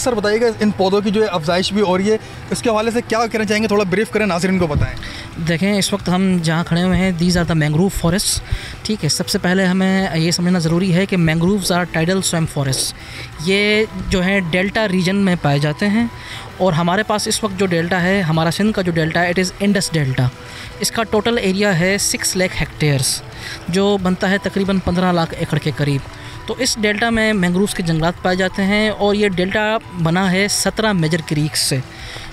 Sir बताइएगा इन पौधों की जो है अफजाइश भी हो रही है, इसके हवाले से क्या कहना चाहेंगे, थोड़ा ब्रीफ करें, नाज़रीन को बताएं। देखें, इस वक्त हम जहाँ खड़े हुए हैं, these are the mangrove forest. ठीक है, सबसे पहले हमें ये समझना ज़रूरी है कि mangroves are tidal swamp forest. ये जो है डेल्टा रीजन में पाए जाते हैं और हमारे पास इस वक्त जो डेल्टा है, हमारा सिंध का जो डेल्टा है, इट इज़ इंडस डेल्टा। इसका टोटल एरिया है 6 लाख हेक्टेयर्स, जो बनता है तकरीबन 15 लाख एकड़ के करीब। तो इस डेल्टा में मैंग्रोव्स के जंगलात पाए जाते हैं और ये डेल्टा बना है 17 मेजर क्रीक्स से,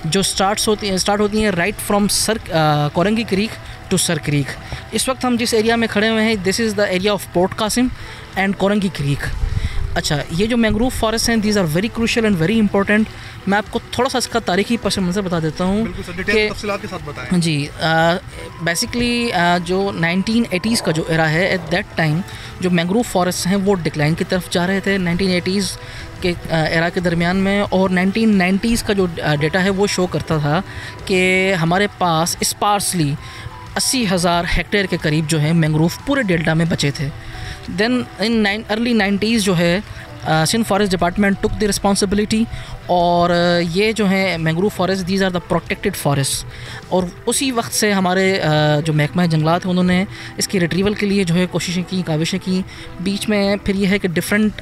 जो स्टार्ट होती हैं right from Korangi creek to Sir creek. इस वक्त हम जिस एरिया में खड़े हुए हैं, this is the area of port Qasim and Korangi creek. अच्छा, ये जो मैंग्रोव फॉरेस्ट हैं, these are very crucial and very important. मैं आपको थोड़ा सा इसका तारीखी पस मंज़र बता देता हूँ कि तफसीलात के साथ बताएं। जी, बेसिकली जो 1980s का जो एरा है, एट दैट टाइम जो मैंग्रोव फॉरेस्ट हैं वो डिक्लाइन की तरफ जा रहे थे 1980s के एरा के दरमियान में। और 1990s का जो डेटा है वो शो करता था कि हमारे पास स्पार्सली 80,000 हेक्टेयर के करीब जो है मैंग्रोव पूरे डेल्टा में बचे थे। देन इन अर्ली 90s जो है Sindh forest department took the responsibility और ये जो है mangrove forest, these are the protected forest. और उसी वक्त से हमारे जो महकमा जंगलात हैं उन्होंने इसकी रिट्रीवल के लिए जो है कोशिशें की, काविशें की। बीच में फिर ये है कि डिफरेंट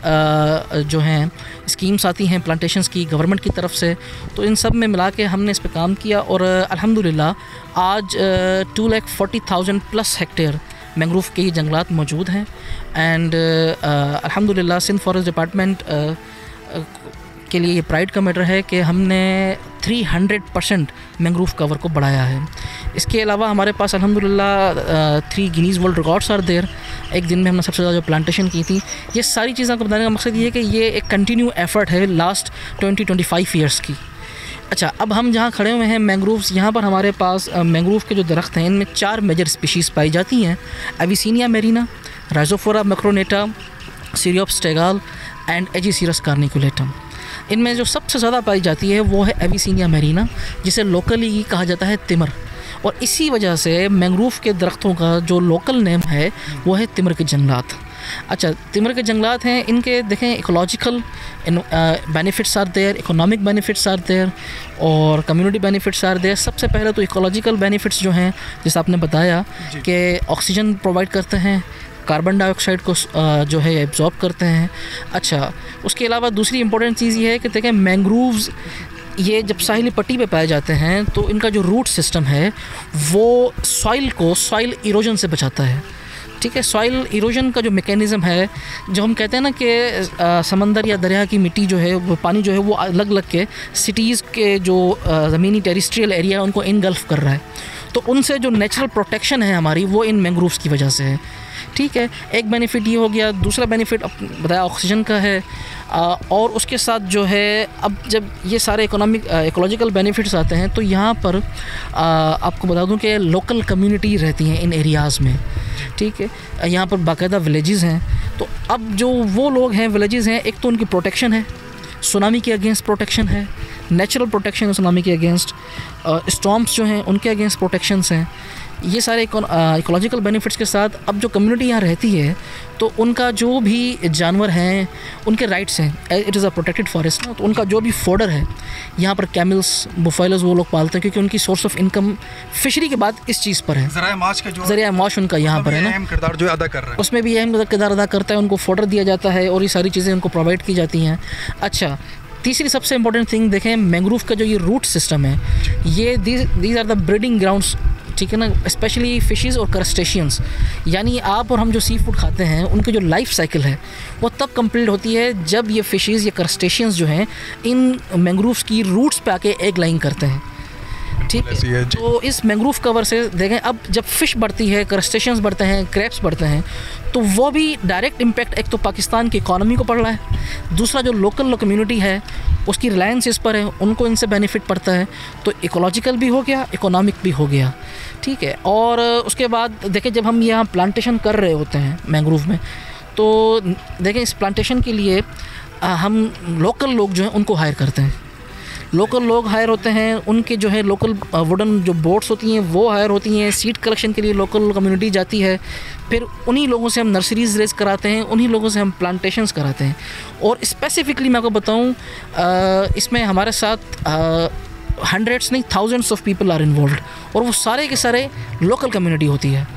जो हैं स्कीम्स आती हैं प्लांटेशंस की गवर्नमेंट की तरफ से, तो इन सब में मिला के हमने इस पर काम किया और अल्हम्दुलिल्लाह आज 2,40,000 प्लस हेक्टेयर मैंग्रोव के जंगलात मौजूद हैं। एंड अल्हम्दुलिल्लाह सिंध फॉरेस्ट डिपार्टमेंट के लिए ये प्राइड का मैटर है कि हमने 300% मैंग्रोव कवर को बढ़ाया है। इसके अलावा हमारे पास अल्हम्दुलिल्लाह 3 Guinness world records are there. एक दिन में हमने सबसे ज़्यादा जो प्लांटेशन की थी। ये सारी चीज़ों को बताने का मकसद ये है कि ये एक कंटिन्यू एफर्ट है लास्ट 20-25 ईयर्स की। अच्छा, अब हम जहाँ खड़े हुए हैं मैंग्रोव्स, यहाँ पर हमारे पास मैंग्रोव के जो दरख्त हैं इनमें 4 मेजर स्पीशीज़ पाई जाती हैं। एविसीनिया मेरिना, राइजोफोरा मैक्रोनेटा, सीरियोप्स टेगाल एंड एजिसीरस कार्निकुलेटम। इनमें जो सबसे ज़्यादा पाई जाती है वो है एविसीनिया मेरिना, जिसे लोकली कहा जाता है तिमर। और इसी वजह से मैंग्रोव के दरख्तों का जो लोकल नेम है वो है तिमर के जंगलात। अच्छा, तिमर के जंगलात हैं, इनके देखें ecological benefits are there, economic benefits are there और कम्युनिटी बेनिफिट्स आर देयर। सबसे पहले तो इकोलॉजिकल बेनिफिट्स जो हैं, जैसे आपने बताया कि ऑक्सीजन प्रोवाइड करते हैं, कार्बन डाइऑक्साइड को जो है एब्जॉर्ब करते हैं। अच्छा, उसके अलावा दूसरी इंपॉर्टेंट चीज़ ये है कि देखें मैंग्रोव्स ये जब साहिली पट्टी पे पाए जाते हैं तो इनका जो रूट सिस्टम है वो सॉइल इरोजन से बचाता है। ठीक है, सॉइल इरोजन का जो मैकेनिज़्म है, जो हम कहते हैं ना कि समंदर या दरिया की मिट्टी जो है, वो पानी जो है वो अलग अलग के सिटीज़ के जो ज़मीनी टेरिस्ट्रियल एरिया उनको इनगल्फ कर रहा है, तो उनसे जो नेचुरल प्रोटेक्शन है हमारी वो इन मैंग्रोव्स की वजह से है। ठीक है, एक बेनिफिट ये हो गया। दूसरा बेनिफिट बताया ऑक्सीजन का है और उसके साथ जो है अब जब ये सारे इकोलॉजिकल बेनिफिट्स आते हैं तो यहाँ पर आपको बता दूँ कि लोकल कम्युनिटी रहती हैं इन एरियाज़ में। ठीक है, यहाँ पर बाकायदा विलेजेस हैं। तो अब जो वो लोग हैं विलेजेस हैं, एक तो उनकी प्रोटेक्शन है, सुनामी के अगेंस्ट प्रोटेक्शन है, नेचुरल प्रोटेक्शन है सुनामी के अगेंस्ट, स्टॉर्म्स जो हैं उनके अगेंस्ट प्रोटेक्शंस हैं। ये सारे इकोलॉजिकल बेनिफिट्स के साथ अब जो कम्युनिटी यहाँ रहती है तो उनका जो भी जानवर हैं उनके राइट्स हैं, it is a protected forest ना, तो उनका जो भी फॉडर है यहाँ पर कैमल्स, बुफेलोज वो लोग पालते हैं क्योंकि उनकी सोर्स ऑफ इनकम फिशरी के बाद इस चीज़ पर है। ज़रिया माश उनका यहाँ पर है ना, किरदार जो अदा कर रहा है, उसमें भी अहम किरदार अदा करता है। उनको फॉडर दिया जाता है और ये सारी चीज़ें उनको प्रोवाइड की जाती हैं। अच्छा, तीसरी सबसे इंपॉर्टेंट थिंग देखें, मैंग्रोव का जो ये रूट सिस्टम है, ये these are the breeding grounds. ठीक है ना, स्पेशली फ़िशेस और क्रस्टेशियंस, यानी आप और हम जो सी फूड खाते हैं उनकी जो लाइफ साइकिल है वो तब कंप्लीट होती है जब ये फ़िशेस या क्रस्टेशियंस जो हैं इन मैंग्रोव्स की रूट्स पे आके एग लाइंग करते हैं। ठीक है, तो इस मैंग्रोव कवर से देखें अब जब फ़िश बढ़ती है, क्रस्टेशियंस बढ़ते हैं, क्रैब्स बढ़ते हैं, तो वो भी डायरेक्ट इम्पैक्ट एक तो पाकिस्तान की इकॉनमी को पड़ रहा है, दूसरा जो लोकल कम्युनिटी है उसकी रिलायंस इस पर है, उनको इनसे बेनिफिट पड़ता है। तो इकोलॉजिकल भी हो गया, इकोनॉमिक भी हो गया। ठीक है, और उसके बाद देखें जब हम यहाँ प्लांटेशन कर रहे होते हैं मैंग्रोव में, तो देखें इस प्लांटेशन के लिए हम लोकल लोग जो हैं उनको हायर करते हैं। लोकल लोग हायर होते हैं, उनके जो है लोकल वुडन जो बोट्स होती हैं वो हायर होती हैं, सीड कलेक्शन के लिए लोकल कम्युनिटी जाती है, फिर उन्हीं लोगों से हम नर्सरीज़ रेज कराते हैं, उन्हीं लोगों से हम प्लांटेशंस कराते हैं। और स्पेसिफ़िकली मैं आपको बताऊँ, इसमें हमारे साथ हंड्रेड्स नहीं thousands of people are involved, और वो सारे के सारे लोकल कम्युनिटी होती है।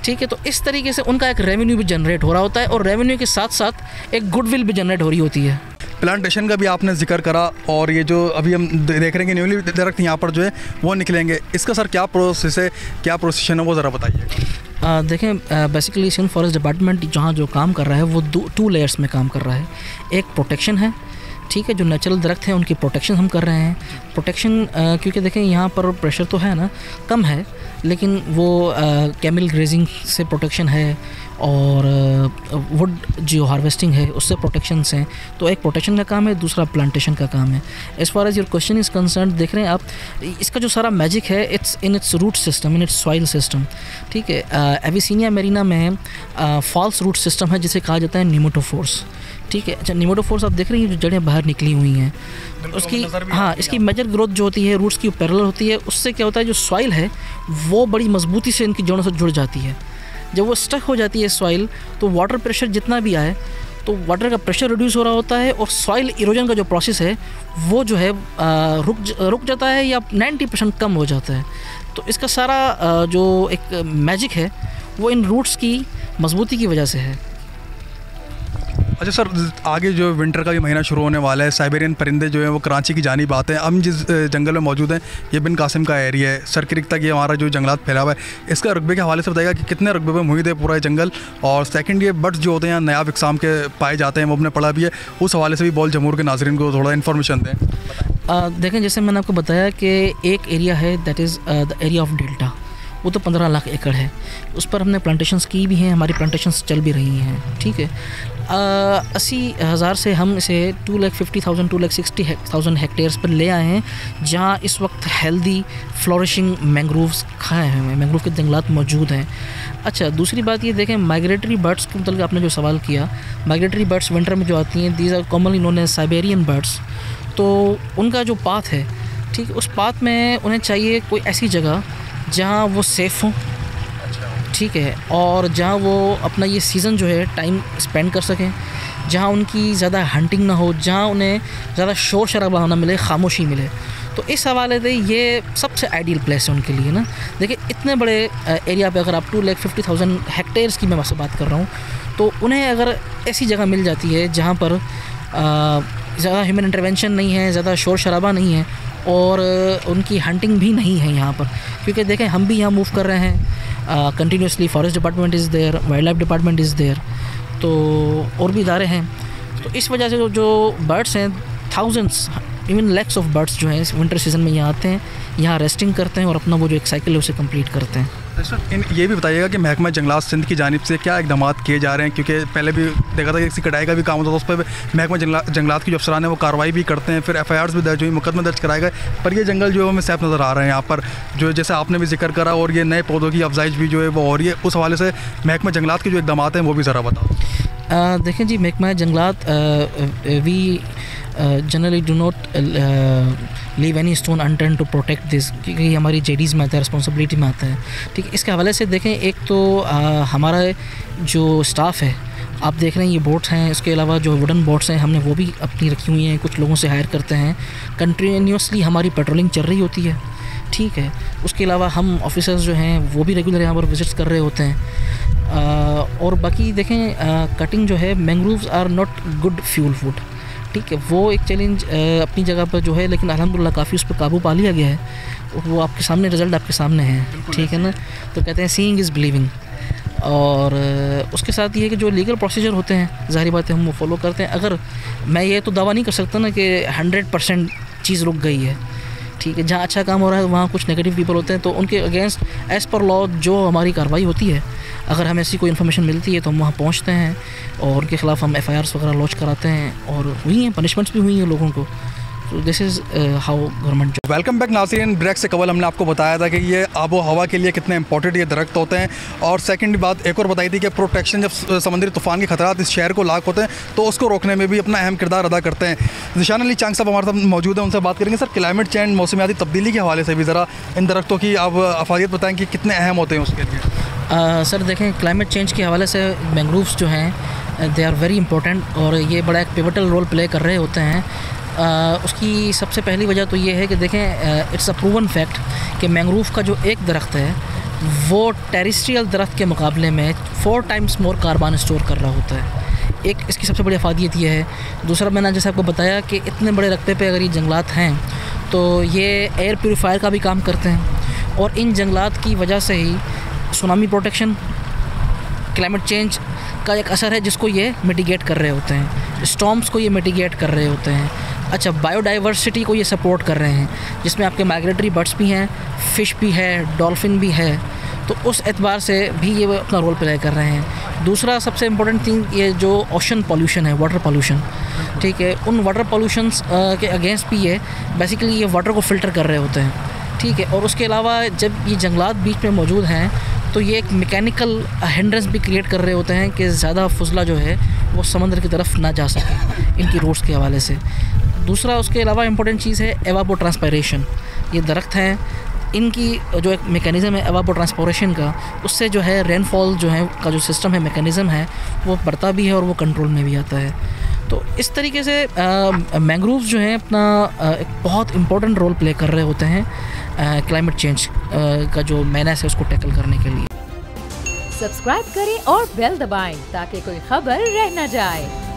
ठीक है, तो इस तरीके से उनका एक रेवेन्यू भी जनरेट हो रहा होता है, और रेवेन्यू के साथ साथ एक गुडविल भी जनरेट हो रही होती है। प्लांटेशन का भी आपने जिक्र करा, और ये जो अभी हम देख रहे हैं कि न्यूली दरख्त यहाँ पर जो है वो निकलेंगे, इसका सर क्या प्रोसेस है, क्या प्रोसेशन है, वो ज़रा बताइए। देखें, बेसिकली सिंध फॉरेस्ट डिपार्टमेंट जहाँ जो काम कर रहा है वो टू लेयर्स में काम कर रहा है। एक प्रोटेक्शन है, ठीक है, जो नेचुरल दरख्त हैं उनकी प्रोटेक्शन हम कर रहे हैं। प्रोटेक्शन क्योंकि देखें यहाँ पर प्रेशर तो है ना, कम है, लेकिन वो कैमल ग्रेजिंग से प्रोटेक्शन है, और वुड जो हार्वेस्टिंग है उससे प्रोटेक्शंस हैं। तो एक प्रोटेक्शन का काम है, दूसरा प्लांटेशन का काम है। As far as your question is concern, देख रहे हैं आप, इसका जो सारा मैजिक है it's in its root system, in its soil system. ठीक है, एविसिनिया मेरिना में फॉल्स रूट सिस्टम है जिसे कहा जाता है निमोटोफोर्स। ठीक है, अच्छा, निमोटोफोर्स आप देख रहे हैं जो जड़ें बाहर निकली हुई हैं, उसकी हाँ इसकी मेजर ग्रोथ जो होती है रूट्स की पैरेलल होती है। उससे क्या होता है, जो सॉइल है वो बड़ी मजबूती से इनकी जड़ों से जुड़ जाती है। जब वो स्टक हो जाती है सॉइल, तो वाटर प्रेशर जितना भी आए तो वाटर का प्रेशर रिड्यूस हो रहा होता है, और सॉइल इरोजन का जो प्रोसेस है वो जो है रुक जाता है या 90% कम हो जाता है। तो इसका सारा जो एक मैजिक है वो इन रूट्स की मजबूती की वजह से है। अच्छा सर, आगे जो विंटर का भी महीना शुरू होने वाला है, साइबेरियन परिंदे जो हैं वो कराची की जानिब आते हैं। हम जिस जंगल में मौजूद हैं ये बिन कासिम का एरिया है, सर क्रिक तक ये हमारा जो जंगलात फैला हुआ है, इसका रकबे के हवाले से बताइएगा कि कितने रकबे में मुहित है पूरा ये जंगल। और सेकंड, ये बर्ड्स जो होते हैं नायाब इकसाम के पाए जाते हैं, वो अपने पढ़ा भी है, उस हवाले से भी बॉल जमूर के नाजरीन को थोड़ा इन्फॉर्मेशन दें। देखें, जैसे मैंने आपको बताया कि एक एरिया है that is the area of delta, वो तो 15 लाख एकड़ है, उस पर हमने प्लांटेशंस की भी हैं, हमारी प्लांटेशंस चल भी रही हैं। ठीक है, 80,000 से हम इसे 250,000 260,000 हेक्टेयर्स पर ले आए हैं, जहाँ इस वक्त हेल्दी फ्लोरिशिंग मैंग्रोव्स खाए हैं, मैंग्रोव के जंगलात मौजूद हैं। अच्छा, दूसरी बात ये देखें, माइग्रेटरी बर्ड्स के मतलब आपने जो सवाल किया, माइग्रेटरी बर्ड्स विंटर में जो आती हैं, these are commonly known as Siberian birds. तो उनका जो पाथ है, ठीक, उस पाथ में उन्हें चाहिए कोई ऐसी जगह जहाँ वो सेफ़ हों, ठीक है, और जहाँ वो अपना ये सीज़न जो है टाइम स्पेंड कर सकें, जहाँ उनकी ज़्यादा हंटिंग ना हो, जहाँ उन्हें ज़्यादा शोर शराबा ना मिले, खामोशी मिले। तो इस हवाले से ये सबसे आइडियल प्लेस है उनके लिए ना। देखिए, इतने बड़े एरिया पे अगर आप 250,000 हेक्टेयर्स की मैं वहाँ से बात कर रहा हूँ, तो उन्हें अगर ऐसी जगह मिल जाती है जहाँ पर ज़्यादा ह्यूमन इंटरवेंशन नहीं है, ज़्यादा शोर शराबा नहीं है, और उनकी हंटिंग भी नहीं है यहाँ पर, क्योंकि देखें हम भी यहाँ मूव कर रहे हैं continuously, forest department is there, wildlife department is there, तो और भी इदारे हैं। तो इस वजह से जो बर्ड्स हैं, thousands even lakhs of birds जो हैं इस विंटर सीज़न में यहाँ आते हैं, यहाँ रेस्टिंग करते हैं और अपना वो जो एक साइकिल है उसे कंप्लीट करते हैं। सर, ये भी बताइएगा कि महकमा जंगलात सिंध की जानिब से क्या इकदाम किए जा रहे हैं, क्योंकि पहले भी देखा था कि किसी कटाई का भी काम होता था, उस पर महकमा जंगलात के जो अफसरान हैं वो कार्रवाई भी करते हैं, फिर FIRs भी दर्ज हुई, मुकदमे दर्ज कराए गए, पर ये जंगल जो है हमें सैफ नज़र आ रहे हैं यहाँ पर, जो जैसे आपने भी जिक्र करा, और ये नए पौधों की अफजाइश भी जो है वो हो रही है, उस हवाले से महकमा जंगलात के जो इकदाम हैं वो भी ज़रा बताओ। देखें जी, महकमा जंगलात we generally do not leave any stone unturn to protect this, क्योंकि हमारी JDs में आता है, रिस्पॉन्सिबिलिटी में आता है। ठीक है, इसके हवाले से देखें, एक तो हमारा जो स्टाफ है, आप देख रहे हैं ये बोट्स हैं, इसके अलावा जो वुडन बोट्स हैं हमने वो भी अपनी रखी हुई हैं, कुछ लोगों से हायर करते हैं, कंटिन्यूसली हमारी पेट्रोलिंग चल रही होती है। ठीक है, उसके अलावा हम ऑफिसर्स जो हैं वो भी रेगुलर यहाँ पर विजिट्स कर रहे होते हैं। और बाकी देखें, कटिंग जो है, mangroves are not good fuel food, ठीक है, वो एक चैलेंज अपनी जगह पर जो है, लेकिन अल्हम्दुलिल्लाह काफ़ी उस पर काबू पा लिया गया है, वो आपके सामने, रिज़ल्ट आपके सामने है। ठीक है ना, तो कहते हैं सीइंग इज़ बिलीविंग। और उसके साथ ये है कि जो लीगल प्रोसीजर होते हैं, ज़ाहिर बात है हम वो फॉलो करते हैं। अगर मैं ये तो दावा नहीं कर सकता ना कि 100% चीज़ रुक गई है। ठीक है, जहाँ अच्छा काम हो रहा है वहाँ कुछ नेगेटिव पीपल होते हैं, तो उनके अगेंस्ट एज़ पर लॉ जो हमारी कार्रवाई होती है, अगर हमें ऐसी कोई इन्फॉर्मेशन मिलती है तो हम वहाँ पहुँचते हैं और उनके ख़िलाफ़ हम FIRs वगैरह लॉन्च कराते हैं, और हुई हैं, पनिशमेंट्स भी हुई हैं लोगों को। तो this is how government. Welcome back नाज़रीन। ब्रेक से कबल हमने आपको बताया था कि ये आबो हवा के लिए कितने इंपॉर्टेंट ये दरख्त होते हैं, और सेकंड बात एक और बताई थी कि प्रोटेक्शन, जब समुद्री तूफ़ान के खतरात इस शहर को लाक होते हैं तो उसको रोकने में भी अपना अहम किरदार अदा करते हैं। ज़ीशान अली चांग साहब हमारे साथ मौजूद हैं, उनसे बात करेंगे। सर, क्लाइमेट चेंज, मौसमियाती तब्दीली के हवाले से भी ज़रा इन दरख्तों की आप अफादियत बताएँ कि कितने अहम होते हैं उसके लिए। सर देखें, क्लाइमेट चेंज के हवाले से मैंग्रोव्स जो हैं दे आर वेरी इंपॉर्टेंट, और ये बड़ा एक पिवटल रोल प्ले कर रहे होते हैं। उसकी सबसे पहली वजह तो ये है कि देखें, इट्स अ प्रूवन फैक्ट कि मैंग्रोव का जो एक दरख्त है वो टेरेस्ट्रियल दरख्त के मुकाबले में 4 टाइम्स मोर कार्बन स्टोर कर रहा होता है। एक इसकी सबसे बड़ी अफादियत ये है। दूसरा, मैंने जैसे आपको बताया कि इतने बड़े रकबे पे अगर ये जंगलात हैं तो ये एयर प्योरीफायर का भी काम करते हैं, और इन जंगलात की वजह से ही सुनामी प्रोटेक्शन, क्लाइमेट चेंज का एक असर है जिसको ये मिटिगेट कर रहे होते हैं, स्टॉर्म्स को ये मिटिगेट कर रहे होते हैं। अच्छा, बायोडाइवर्सिटी को ये सपोर्ट कर रहे हैं, जिसमें आपके माइग्रेटरी बर्ड्स भी हैं, फ़िश भी है, डॉल्फिन भी है, तो उस एतबार से भी ये अपना रोल प्ले कर रहे हैं। दूसरा सबसे इम्पोर्टेंट थिंग, ये जो ओशन पॉल्यूशन है, वाटर पॉल्यूशन, ठीक है, उन वाटर पॉल्यूशंस के अगेंस्ट भी ये बेसिकली ये वाटर को फ़िल्टर कर रहे होते हैं, ठीक है। और उसके अलावा जब ये जंगलात बीच में मौजूद हैं तो ये एक मैकेनिकल हिंड्रेंस भी क्रिएट कर रहे होते हैं कि ज़्यादा फजला जो है वो समंदर की तरफ ना जा सके इनकी रूट्स के हवाले से। दूसरा, उसके अलावा इम्पोर्टेंट चीज़ है एवापोट्रांसपायरेशन। ये दरख्त हैं, इनकी जो एक मेकनिज़म है एवापोट्रांसपायरेशन का, उससे जो है रेनफॉल जो है का जो सिस्टम है, मेकनिज़म है, वो बढ़ता भी है और वो कंट्रोल में भी आता है। तो इस तरीके से मैंग्रोव्स जो हैं अपना एक बहुत इम्पोर्टेंट रोल प्ले कर रहे होते हैं क्लाइमेट चेंज का जो मेनास है उसको टैकल करने के लिए। सब्सक्राइब करें और बेल दबाएं ताकि कोई खबर रह न जाए।